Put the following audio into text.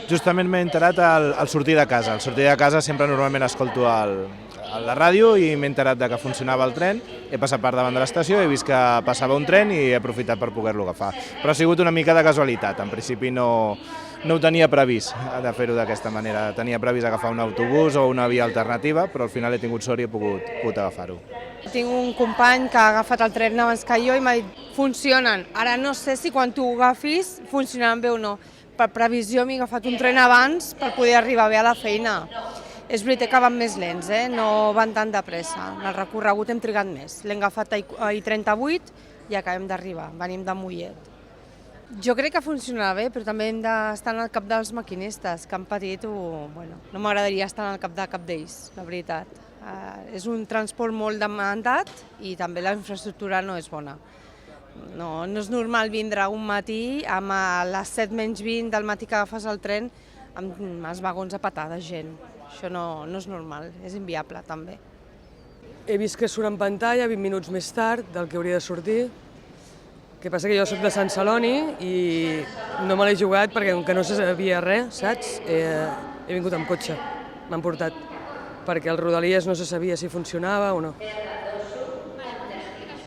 Justament m'he enterat al sortir de casa. Al sortir de casa sempre normalment escolto la ràdio i m'he enterat que funcionava el tren, he passat per davant de l'estació, he vist que passava un tren i he aprofitat per poder-lo agafar. Però ha sigut una mica de casualitat, en principi no ho tenia previst de fer-ho d'aquesta manera. Tenia previst agafar un autobús o una via alternativa, però al final he tingut sort i he pogut agafar-ho. Tinc un company que ha agafat el tren abans que jo i m'ha dit funcionen. Ara no sé si quan tu ho agafis funcionaran bé o no. Per previsió m'he agafat un tren abans per poder arribar bé a la feina. És veritat que van més lents, no van tan de pressa. En el recorregut hem trigat més. L'hem agafat a I38 i acabem d'arribar, venim de Mollet. Jo crec que funcionarà bé, però també hem d'estar al cap dels maquinistes, que han patit no m'agradaria estar al cap de cap d'ells, la veritat. És un transport molt demandat i també la infraestructura no és bona. No és normal vindre un matí amb les 7 menys 20 del matí que agafes el tren amb els vagons a petar de gent. Això no és normal, és inviable també. He vist que surt en pantalla 20 minuts més tard del que hauria de sortir. El que passa que jo soc de Sant Celoni i no me l'he jugat perquè com que no se sabia res, saps? He vingut amb cotxe, m'han portat, perquè el Rodalies no se sabia si funcionava o no.